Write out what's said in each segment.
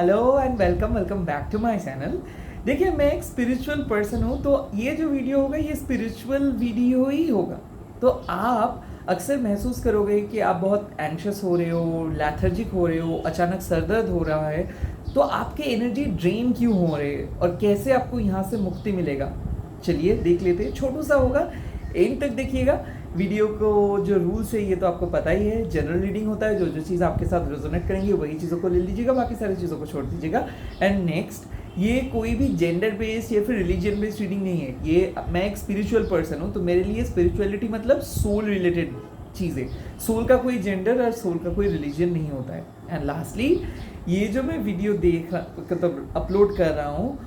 Hello and welcome welcome back to my channel. देखिए, मैं एक स्पिरिचुअल पर्सन हूँ, तो ये जो वीडियो होगा ये स्पिरिचुअल वीडियो ही होगा। तो आप अक्सर महसूस करोगे कि आप बहुत एंग्शियस हो रहे हो, लैथर्जिक हो रहे हो, अचानक सर दर्द हो रहा है। तो आपके एनर्जी ड्रेन क्यों हो रहे हैं और कैसे आपको यहाँ से मुक्ति मिलेगा, चलिए देख लेते हैं। छोटू सा होगा, एंड तक देखिएगा वीडियो को। जो रूल्स है ये तो आपको पता ही है, जनरल रीडिंग होता है। जो जो चीज़ आपके साथ रेजोनेट करेंगी वही चीज़ों को ले लीजिएगा, बाकी सारी चीज़ों को छोड़ दीजिएगा। एंड नेक्स्ट, ये कोई भी जेंडर बेस्ड या फिर रिलीजन बेस्ड रीडिंग नहीं है। ये मैं एक स्पिरिचुअल पर्सन हूँ, तो मेरे लिए स्पिरिचुअलिटी मतलब सोल रिलेटेड चीज़ें। सोल का कोई जेंडर और सोल का कोई रिलीजन नहीं होता है। एंड लास्टली, ये जो मैं वीडियो मतलब अपलोड कर रहा हूँ,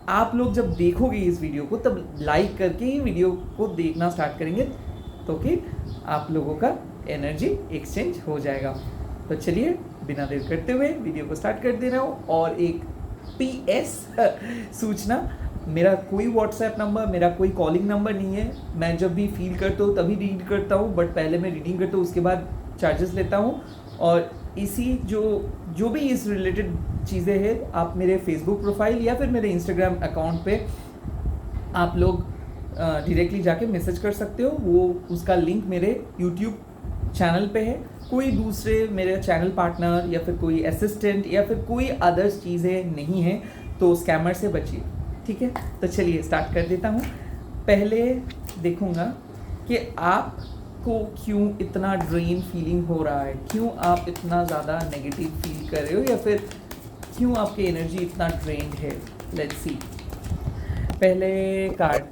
आप लोग जब देखोगे इस वीडियो को तब लाइक करके ही वीडियो को देखना स्टार्ट करेंगे, तो कि आप लोगों का एनर्जी एक्सचेंज हो जाएगा। तो चलिए बिना देर करते हुए वीडियो को स्टार्ट कर दे रहा हूँ। और एक PS सूचना, मेरा कोई व्हाट्सएप नंबर, मेरा कोई कॉलिंग नंबर नहीं है। मैं जब भी फील करता हूँ तभी रीड करता हूँ, बट पहले मैं रीडिंग करता हूँ, उसके बाद चार्जेस लेता हूँ। और इसी जो भी इस रिलेटेड चीज़ें हैं, आप मेरे फेसबुक प्रोफाइल या फिर मेरे इंस्टाग्राम अकाउंट पे आप लोग डायरेक्टली जाके मैसेज कर सकते हो। वो उसका लिंक मेरे यूट्यूब चैनल पे है। कोई दूसरे मेरे चैनल पार्टनर या फिर कोई असिस्टेंट या फिर कोई अदर्स चीज़ें नहीं है, तो स्कैमर से बचिए, ठीक है। तो चलिए स्टार्ट कर देता हूँ। पहले देखूँगा कि आपको क्यों इतना ड्रेन फीलिंग हो रहा है, क्यों आप इतना ज़्यादा नेगेटिव फील कर रहे हो, या फिर क्यों आपकी एनर्जी इतना ड्रेन्ड है। Let's see. पहले कार्ड,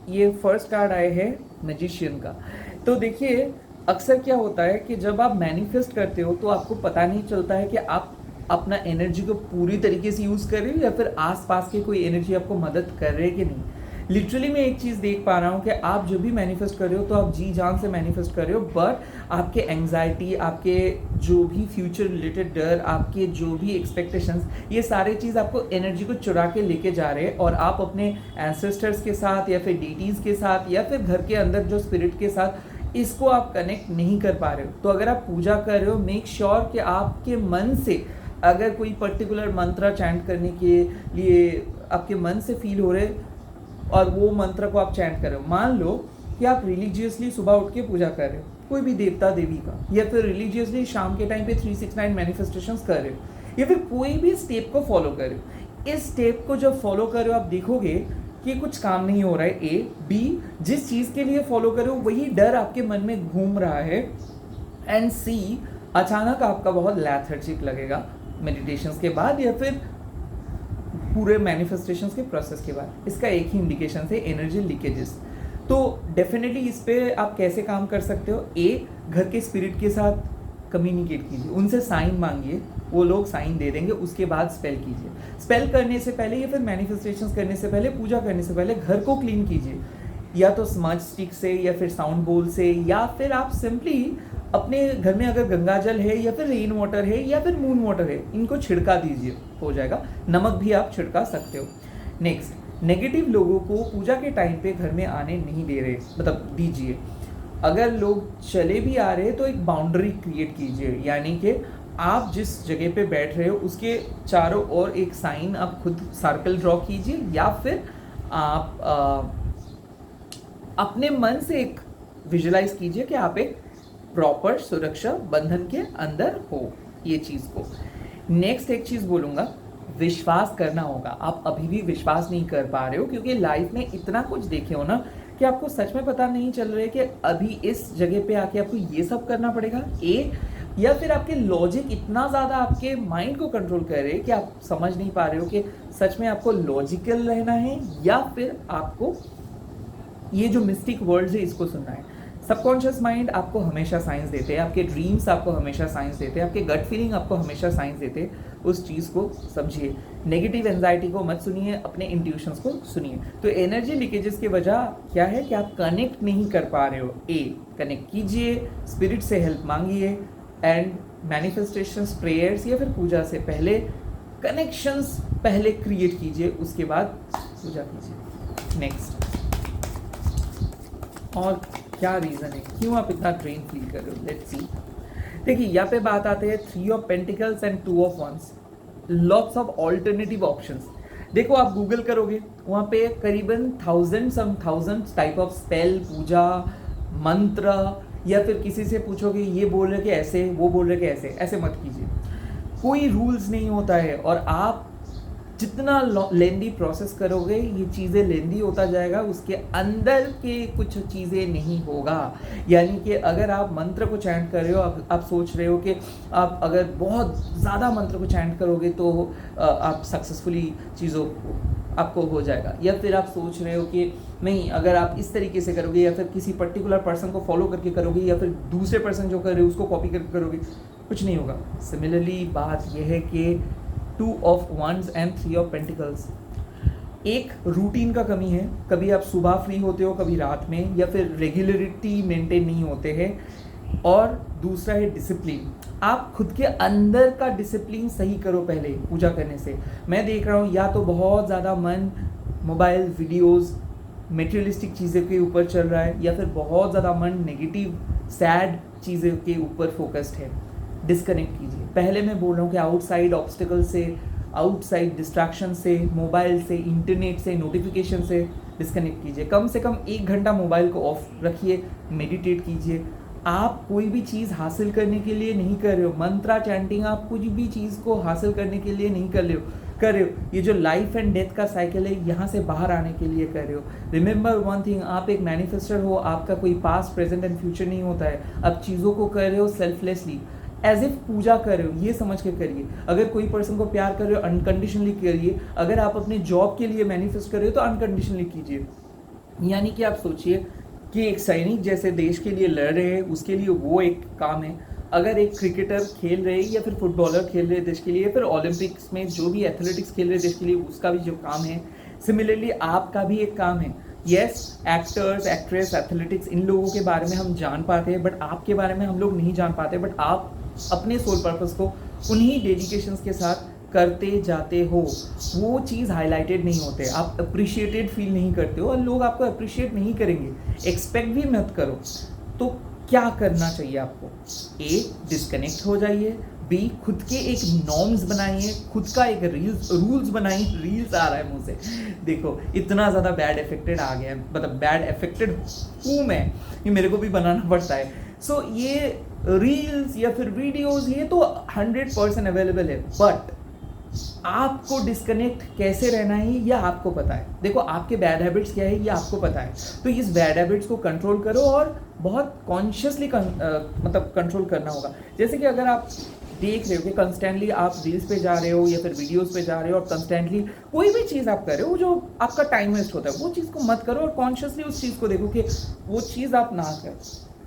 ये फर्स्ट कार्ड आए हैं मैजिशियन का। तो देखिए, अक्सर क्या होता है कि जब आप मैनिफेस्ट करते हो तो आपको पता नहीं चलता है कि आप अपना एनर्जी को पूरी तरीके से यूज़ कर रहे हो या फिर आसपास के कोई एनर्जी आपको मदद कर रहे हैं कि नहीं। लिटरली मैं एक चीज़ देख पा रहा हूँ कि आप जो भी मैनिफेस्ट कर रहे हो तो आप जी जान से मैनिफेस्ट कर रहे हो, बट आपके एंग्जाइटी, आपके जो भी फ्यूचर रिलेटेड डर, आपके जो भी एक्सपेक्टेशंस, ये सारे चीज़ आपको एनर्जी को चुरा के लेके जा रहे हैं। और आप अपने एंसेस्टर्स के साथ या फिर डीटीज़ के साथ या फिर घर के अंदर जो स्पिरिट के साथ, इसको आप कनेक्ट नहीं कर पा रहे हो। तो अगर आप पूजा कर रहे हो, मेक श्योर कि आपके मन से अगर कोई पर्टिकुलर मंत्र चैंट करने के लिए आपके मन से फील हो रहे और वो मंत्र को आप चैंट कर रहे हो, मान लो कि आप रिलीजियसली सुबह उठ के पूजा कर रहे हो कोई भी देवता देवी का, या फिर रिलीजियसली शाम के टाइम पे 369 मैनिफेस्टेशंस कर रहे हो, या फिर कोई भी स्टेप को फॉलो कर रहे हो। इस स्टेप को जब फॉलो कर रहे हो आप देखोगे कि कुछ काम नहीं हो रहा है। B, जिस चीज़ के लिए फॉलो कर रहे हो वही डर आपके मन में घूम रहा है। एंड C, अचानक आपका बहुत लैथर्जिक लगेगा मेडिटेशंस के बाद या फिर पूरे मैनिफेस्टेशंस के प्रोसेस के बाद। इसका एक ही इंडिकेशन है, एनर्जी लीकेजेस। तो डेफिनेटली इस पे आप कैसे काम कर सकते हो। A, घर के स्पिरिट के साथ कम्युनिकेट कीजिए, उनसे साइन मांगिए, वो लोग साइन दे देंगे। उसके बाद स्पेल कीजिए। स्पेल करने से पहले या फिर मैनिफेस्टेशंस करने से पहले, पूजा करने से पहले घर को क्लीन कीजिए, या तो स्मज स्टिक से या फिर साउंड बोल से, या फिर आप सिंपली अपने घर में अगर गंगा जल है या फिर रेन वाटर है या फिर मून वाटर है, इनको छिड़का दीजिए, हो जाएगा। नमक भी आप छिड़का सकते हो। नेक्स्ट, नेगेटिव लोगों को पूजा के टाइम पे घर में आने नहीं दे रहे, मतलब दीजिए। अगर लोग चले भी आ रहे हैं तो एक बाउंड्री क्रिएट कीजिए, यानी कि आप जिस जगह पे बैठ रहे हो उसके चारों ओर एक साइन आप खुद सर्कल ड्रॉ कीजिए, या फिर आप अपने मन से एक विजुलाइज कीजिए कि आप एक प्रॉपर सुरक्षा बंधन के अंदर हो, ये चीज़ को। नेक्स्ट एक चीज़ बोलूँगा, विश्वास करना होगा। आप अभी भी विश्वास नहीं कर पा रहे हो क्योंकि लाइफ में इतना कुछ देखे हो ना कि आपको सच में पता नहीं चल रहा है कि अभी इस जगह पे आके आपको ये सब करना पड़ेगा। या फिर आपके लॉजिक इतना ज़्यादा आपके माइंड को कंट्रोल कर रहे हैं कि आप समझ नहीं पा रहे हो कि सच में आपको लॉजिकल रहना है या फिर आपको ये जो मिस्टिक वर्ड्स है इसको सुनना है। सबकॉन्शियस माइंड आपको हमेशा साइंस देते हैं, आपके ड्रीम्स आपको हमेशा साइंस देते हैं, आपके गट फीलिंग आपको हमेशा साइंस देते हैं। उस चीज़ को समझिए, नेगेटिव एंजाइटी को मत सुनिए, अपने इंट्यूशंस को सुनिए। तो एनर्जी लीकेजेस की वजह क्या है कि आप कनेक्ट नहीं कर पा रहे हो। कनेक्ट कीजिए, स्पिरिट से हेल्प मांगिए, एंड मैनिफेस्टेशंस, प्रेयर्स या फिर पूजा से पहले कनेक्शंस पहले क्रिएट कीजिए, उसके बाद पूजा कीजिए। नेक्स्ट, और क्या रीज़न है, क्यों आप इतना ड्रेन फील कर रहे हो। Let's see. देखिए, यहाँ पे बात आते हैं 3 of pentacles and 2 of wands. Lots of alternative options. देखो आप गूगल करोगे, वहाँ पे करीबन थाउजेंड्स टाइप ऑफ स्पेल, पूजा, मंत्र, या फिर किसी से पूछोगे ये बोल रहे कि ऐसे, वो बोल रहे कि ऐसे, ऐसे मत कीजिए। कोई रूल्स नहीं होता है, और आप जितना लेंदी प्रोसेस करोगे ये चीज़ें लेंदी होता जाएगा, उसके अंदर के कुछ चीज़ें नहीं होगा। यानी कि अगर आप मंत्र को चैंट कर रहे हो, आप सोच रहे हो कि आप अगर बहुत ज़्यादा मंत्र को चैंट करोगे तो आप सक्सेसफुली चीज़ों आपको हो जाएगा, या फिर आप सोच रहे हो कि नहीं अगर आप इस तरीके से करोगे या फिर किसी पर्टिकुलर पर्सन को फॉलो करके करोगे या फिर दूसरे पर्सन जो कर रहे हो उसको कॉपी करके करोगे, कुछ नहीं होगा। सिमिलरली बात यह है कि 2 of Wands and 3 of Pentacles, एक रूटीन का कमी है। कभी आप सुबह फ्री होते हो, कभी रात में, या फिर रेगुलरिटी मेंटेन नहीं होते हैं। और दूसरा है डिसिप्लिन। आप खुद के अंदर का डिसिप्लिन सही करो पहले पूजा करने से। मैं देख रहा हूँ या तो बहुत ज़्यादा मन मोबाइल वीडियोस मेटेरियलिस्टिक चीज़ों के ऊपर चल रहा है, या फिर बहुत ज़्यादा मन नेगेटिव सैड चीज़ों के ऊपर फोकस्ड है। डिस्कनेक्ट कीजिए। पहले मैं बोल रहा हूँ कि आउटसाइड ऑब्स्टिकल से, आउटसाइड डिस्ट्रैक्शन से, मोबाइल से, इंटरनेट से, नोटिफिकेशन से डिस्कनेक्ट कीजिए। कम से कम 1 घंटा मोबाइल को ऑफ रखिए, मेडिटेट कीजिए। आप कोई भी चीज़ हासिल करने के लिए नहीं कर रहे हो, मंत्रा चैंटिंग आप कुछ भी चीज़ को हासिल करने के लिए नहीं कर रहे हो। ये जो लाइफ एंड डेथ का साइकिल है, यहाँ से बाहर आने के लिए कर रहे हो। रिमेंबर वन थिंग, आप एक मैनिफेस्टर हो, आपका कोई पास्ट, प्रेजेंट एंड फ्यूचर नहीं होता है। आप चीज़ों को कर रहे हो सेल्फलेसली, एज इफ पूजा कर रहे हो, ये समझ के करिए। अगर कोई पर्सन को प्यार कर रहे हो, अनकंडीशनली करिए। अगर आप अपने जॉब के लिए मैनिफेस्ट कर रहे हो तो अनकंडीशनली कीजिए। यानी कि आप सोचिए कि एक सैनिक जैसे देश के लिए लड़ रहे हैं, उसके लिए वो एक काम है। अगर एक क्रिकेटर खेल रहे या फिर फुटबॉलर खेल रहे देश के लिए, फिर ओलंपिक्स में जो भी एथलेटिक्स खेल रहे देश के लिए, उसका भी जो काम है, सिमिलरली आपका भी एक काम है। यस, एक्टर्स, एक्ट्रेस, एथलेटिक्स, इन लोगों के बारे में हम जान पाते हैं, बट आपके बारे में हम लोग नहीं जान पाते। बट आप अपने सोल पर्पस को उन्हीं डेडिकेशंस के साथ करते जाते हो, वो चीज़ हाईलाइटेड नहीं होते, आप अप्रिशिएटेड फील नहीं करते हो, और लोग आपको अप्रिशिएट नहीं करेंगे। एक्सपेक्ट भी मत करो। तो क्या करना चाहिए आपको? ए, डिस्कनेक्ट हो जाइए। बी, खुद के एक नॉर्म्स बनाइए, खुद का एक रूल्स बनाइए। रील्स आ रहा है मुंह से, देखो इतना ज़्यादा बैड इफेक्टेड आ गया है, मतलब बैड इफेक्टेड हूँ मैं, ये मेरे को भी बनाना पड़ता है। सो ये रील्स या फिर वीडियोस ये तो 100% अवेलेबल है, बट आपको डिस्कनेक्ट कैसे रहना है ये आपको पता है। देखो आपके बैड हैबिट्स क्या है ये आपको पता है, तो इस बैड हैबिट्स को कंट्रोल करो, और बहुत कॉन्शियसली मतलब कंट्रोल करना होगा। जैसे कि अगर आप देख रहे हो कि कंस्टेंटली आप रील्स पे जा रहे हो या फिर वीडियोस पे जा रहे हो, और कंस्टेंटली कोई भी चीज़ आप कर रहे हो जो आपका टाइम वेस्ट होता है, वो चीज़ को मत करो, और कॉन्शियसली उस चीज़ को देखो कि वो चीज़ आप ना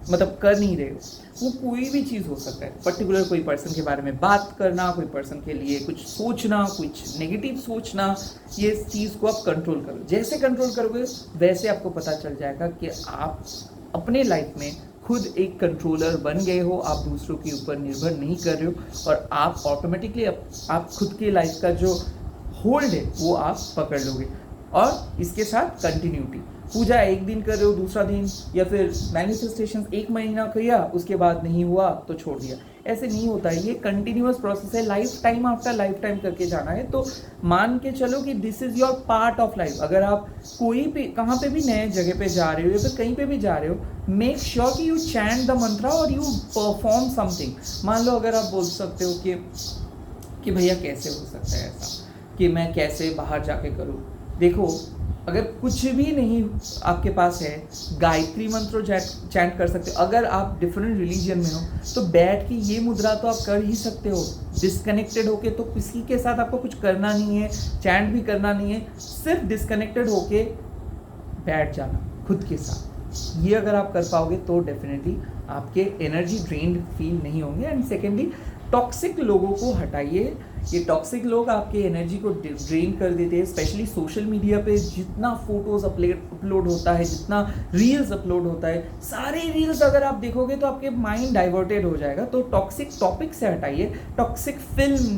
मतलब कर नहीं रहे हो। वो कोई भी चीज़ हो सकता है, पर्टिकुलर कोई पर्सन के बारे में बात करना, कोई पर्सन के लिए कुछ सोचना, कुछ नेगेटिव सोचना, ये चीज़ को आप कंट्रोल करो। जैसे कंट्रोल करोगे वैसे आपको पता चल जाएगा कि आप अपने लाइफ में खुद एक कंट्रोलर बन गए हो, आप दूसरों के ऊपर निर्भर नहीं कर रहे हो, और आप ऑटोमेटिकली आप खुद के लाइफ का जो होल्ड है वो आप पकड़ लोगे। और इसके साथ कंटिन्यूटी, पूजा एक दिन कर रहे हो, दूसरा दिन, या फिर मैनिफेस्टेशन 1 महीना किया, उसके बाद नहीं हुआ तो छोड़ दिया, ऐसे नहीं होता है। ये कंटिन्यूअस प्रोसेस है, life time after life time करके जाना है। तो मान के चलो कि this is your part of life. अगर आप कोई भी कहाँ पे भी नए जगह पे जा रहे हो या फिर कहीं पे भी जा रहे हो, मेक श्योर कि यू चैंट द मंत्रा और यू परफॉर्म समथिंग। मान लो अगर आप बोल सकते हो कि भैया कैसे हो सकता है ऐसा, कि मैं कैसे बाहर जाके करूँ। देखो अगर कुछ भी नहीं आपके पास है, गायत्री मंत्र चैंट कर सकते हो। अगर आप डिफरेंट रिलीजन में हो तो बैठ के ये मुद्रा तो आप कर ही सकते हो, डिस्कनेक्टेड होके। तो किसी के साथ आपको कुछ करना नहीं है, चैंट भी करना नहीं है, सिर्फ डिस्कनेक्टेड होके बैठ जाना खुद के साथ। ये अगर आप कर पाओगे तो डेफिनेटली आपके एनर्जी ड्रेन्ड फील नहीं होंगे। एंड सेकेंडली, टॉक्सिक लोगों को हटाइए। ये टॉक्सिक लोग आपके एनर्जी को ड्रेन कर देते हैं। स्पेशली सोशल मीडिया पे जितना फोटोज अपलोड होता है, जितना रील्स अपलोड होता है, सारे रील्स अगर आप देखोगे तो आपके माइंड डाइवर्टेड हो जाएगा। तो टॉक्सिक टॉपिक से हटाइए, टॉक्सिक फिल्म,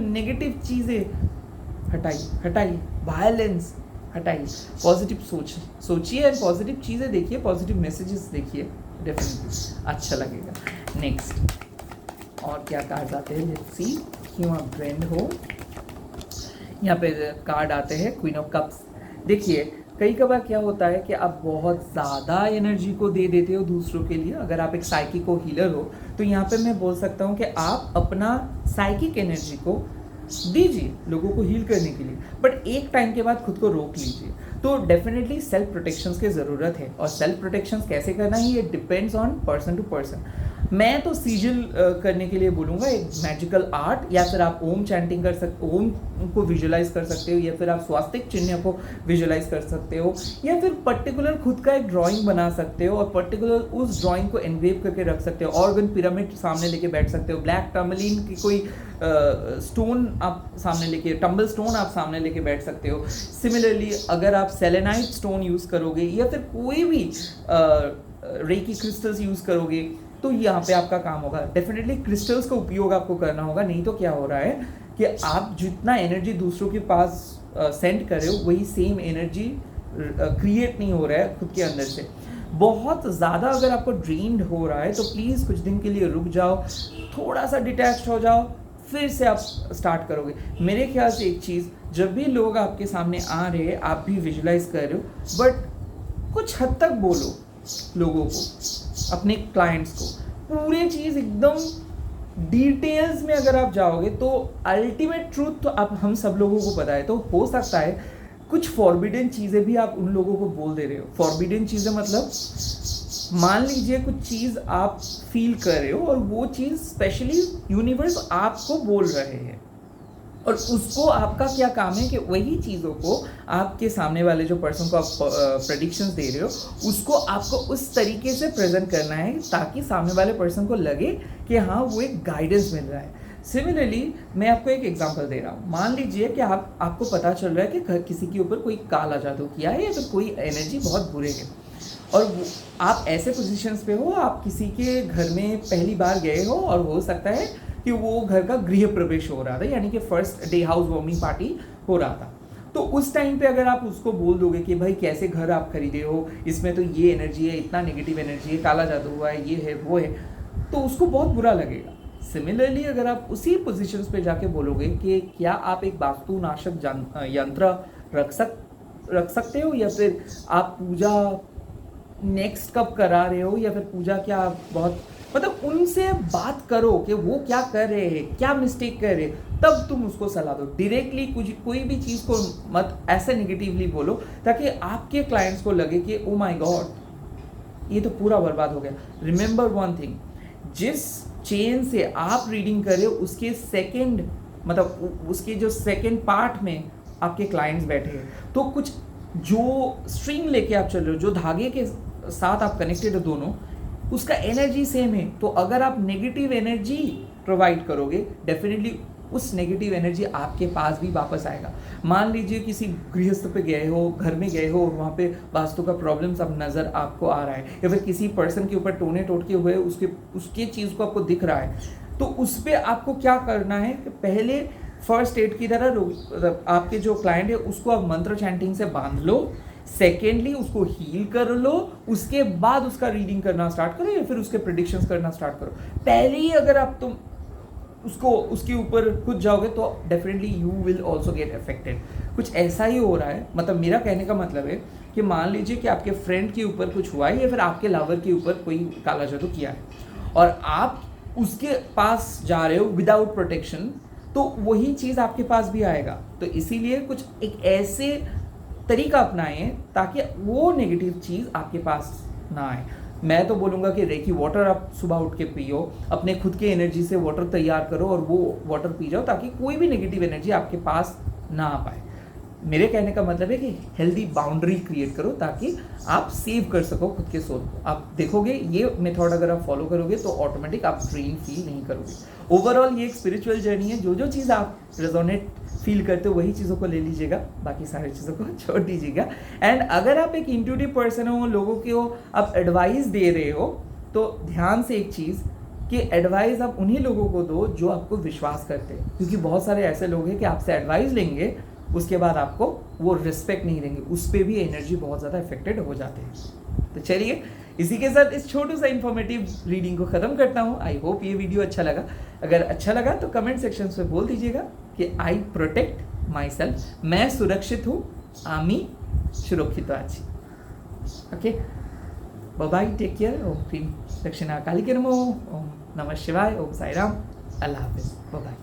नेगेटिव चीज़ें हटाइए, वायलेंस हटाइए, पॉजिटिव सोचिए एंड पॉजिटिव चीज़ें देखिए, पॉजिटिव मैसेजेस देखिए, डेफिनेटली अच्छा लगेगा। नेक्स्ट और क्या कहा जाते हैं, लेट्स सी। क्यों आप ड्रेन्ड हो। यहाँ पे कार्ड आते हैं क्वीन ऑफ कप्स। देखिए कई कबार क्या होता है कि आप बहुत ज़्यादा एनर्जी को दे देते हो दूसरों के लिए। अगर आप एक साइकिको हीलर हो तो यहाँ पे मैं बोल सकता हूँ कि आप अपना साइकिक एनर्जी को दीजिए लोगों को हील करने के लिए, बट एक टाइम के बाद खुद को रोक लीजिए। तो डेफिनेटली सेल्फ प्रोटेक्शंस की ज़रूरत है, और सेल्फ प्रोटेक्शंस कैसे करना है ये depends on person to person. मैं तो सीजल करने के लिए बोलूँगा एक मैजिकल आर्ट, या फिर आप ओम चैंटिंग कर सकते, ओम को विजुलाइज कर सकते हो, या फिर आप स्वास्तिक चिन्ह को विजुलाइज कर सकते हो, या फिर पर्टिकुलर खुद का एक ड्राइंग बना सकते हो और पर्टिकुलर उस ड्राइंग को एनग्रेव करके रख सकते हो। ऑर्गन पिरामिड सामने लेके बैठ सकते हो, ब्लैक टर्मलिन की कोई स्टोन आप सामने लेके, टम्बल स्टोन आप सामने लेके बैठ सकते हो। सिमिलरली अगर आप सेलेनाइट स्टोन यूज़ करोगे या फिर कोई भी रेकी क्रिस्टल्स यूज़ करोगे तो यहाँ पे आपका काम होगा। डेफिनेटली क्रिस्टल्स का उपयोग आपको करना होगा, नहीं तो क्या हो रहा है कि आप जितना एनर्जी दूसरों के पास सेंड कर रहे हो वही सेम एनर्जी क्रिएट नहीं हो रहा है खुद के अंदर से। बहुत ज़्यादा अगर आपको ड्रेन्ड हो रहा है तो प्लीज़ कुछ दिन के लिए रुक जाओ, थोड़ा सा डिटैच्ड हो जाओ, फिर से आप स्टार्ट करोगे। मेरे ख्याल से एक चीज़, जब भी लोग आपके सामने आ रहे हैं आप भी विजुलाइज कर रहे हो, बट कुछ हद तक बोलो लोगों को, अपने क्लाइंट्स को, पूरे चीज़ एकदम डिटेल्स में अगर आप जाओगे तो अल्टीमेट ट्रूथ तो आप हम सब लोगों को पता है। तो हो सकता है कुछ फॉरबिडन चीज़ें भी आप उन लोगों को बोल दे रहे हो। फॉरबिडन चीज़ें मतलब मान लीजिए कुछ चीज़ आप फील कर रहे हो और वो चीज़ स्पेशली यूनिवर्स आपको बोल रहे हैं, और उसको आपका क्या काम है कि वही चीज़ों को आपके सामने वाले जो पर्सन को आप प्रेडिक्शंस दे रहे हो उसको आपको उस तरीके से प्रेजेंट करना है ताकि सामने वाले पर्सन को लगे कि हाँ वो एक गाइडेंस मिल रहा है। सिमिलरली मैं आपको एक एग्जांपल दे रहा हूँ। मान लीजिए कि आपको पता चल रहा है कि किसी के ऊपर कोई काला जादू किया है या फिर कोई एनर्जी बहुत बुरे है, और आप ऐसे पोजीशंस पे हो, आप किसी के घर में पहली बार गए हो और हो सकता है कि वो घर का गृह प्रवेश हो रहा था, यानी कि first day house warming party हो रहा था। तो उस टाइम पे अगर आप उसको बोल दोगे कि भाई कैसे घर आप खरीदे हो, इसमें तो ये एनर्जी है, इतना नेगेटिव एनर्जी है, काला जादू हुआ है, ये है वो है, तो उसको बहुत बुरा लगेगा। सिमिलरली अगर आप उसी पोजीशंस पे जाके बोलोगे कि क्या आप एक वास्तुनाशक यंत्र रख सकते हो, या फिर आप पूजा नेक्स्ट कब करा रहे हो, या फिर पूजा क्या आप बहुत मतलब उनसे बात करो कि वो क्या कर रहे हैं, क्या मिस्टेक कर रहे हैं, तब तुम उसको सलाह दो। डायरेक्टली कोई भी चीज़ को मत ऐसे निगेटिवली बोलो ताकि आपके क्लाइंट्स को लगे कि ओ माय गॉड ये तो पूरा बर्बाद हो गया। रिमेंबर वन थिंग, जिस चेन से आप रीडिंग कर रहे हो उसके सेकेंड मतलब उसके जो सेकेंड पार्ट में आपके क्लाइंट्स बैठे हैं, तो कुछ जो स्ट्रिंग लेके आप चल रहे हो, जो धागे के साथ आप कनेक्टेड हो दोनों, उसका एनर्जी सेम है। तो अगर आप नेगेटिव एनर्जी प्रोवाइड करोगे डेफिनेटली उस नेगेटिव एनर्जी आपके पास भी वापस आएगा। मान लीजिए किसी गृहस्थ पे गए हो, घर में गए हो और वहाँ पे वास्तु का प्रॉब्लम सब नज़र आपको आ रहा है, या फिर किसी पर्सन के ऊपर टोने टोटके हुए उसके चीज़ को आपको दिख रहा है, तो उस पर आपको क्या करना है कि पहले फर्स्ट एड की तरह आपके जो क्लाइंट है उसको आप मंत्र चैंटिंग से बांध लो, सेकेंडली उसको हील कर लो, उसके बाद उसका रीडिंग करना स्टार्ट करो या फिर उसके प्रेडिक्शंस करना स्टार्ट करो। पहले ही अगर आप तुम उसके ऊपर खुद जाओगे तो definitely you will also get affected. कुछ ऐसा ही हो रहा है, मतलब मेरा कहने का मतलब है कि मान लीजिए कि आपके फ्रेंड के ऊपर कुछ हुआ है या फिर आपके लवर के ऊपर कोई काला जादू किया है और आप उसके पास जा रहे हो विदाउट प्रोटेक्शन, तो वही चीज़ आपके पास भी आएगा। तो इसीलिए कुछ एक ऐसे तरीका अपनाएं ताकि वो नेगेटिव चीज़ आपके पास ना आए। मैं तो बोलूँगा कि रेकी वाटर आप सुबह उठ के पियो, अपने खुद के एनर्जी से वाटर तैयार करो और वो वाटर पी जाओ ताकि कोई भी नेगेटिव एनर्जी आपके पास ना आ पाए। मेरे कहने का मतलब है कि हेल्दी बाउंड्री क्रिएट करो ताकि आप सेव कर सको खुद के सोल को। आप देखोगे ये मेथड अगर आप फॉलो करोगे तो ऑटोमेटिक आप ड्रेन फील नहीं करोगे। ओवरऑल ये एक स्पिरिचुअल जर्नी है, जो चीज़ आप रेजोनेट फील करते हो वही चीज़ों को ले लीजिएगा, बाकी सारी चीज़ों को छोड़ दीजिएगा। एंड अगर आप एक इंट्यूटिव पर्सन हो, लोगों को आप एडवाइस दे रहे हो, तो ध्यान से एक चीज़ कि एडवाइस आप उन्हीं लोगों को दो जो आपको विश्वास करते हैं, क्योंकि बहुत सारे ऐसे लोग हैं कि आपसे एडवाइस लेंगे उसके बाद आपको वो रिस्पेक्ट नहीं देंगे, उस पर भी एनर्जी बहुत ज़्यादा इफेक्टेड हो जाते हैं। तो चलिए इसी के साथ इस छोटू सा इन्फॉर्मेटिव रीडिंग को ख़त्म करता हूँ। आई होप ये वीडियो अच्छा लगा। अगर अच्छा लगा तो कमेंट सेक्शन में बोल दीजिएगा कि आई प्रोटेक्ट माई सेल्फ, मैं सुरक्षित हूँ, आमी सुरक्षित आছি। Okay, bye bye, take care. Om क्रीम दक्षिणा काली के नमो, ओम नमः शिवाय, ओम साई राम, अल्लाह हाफिज़, बाय बाय।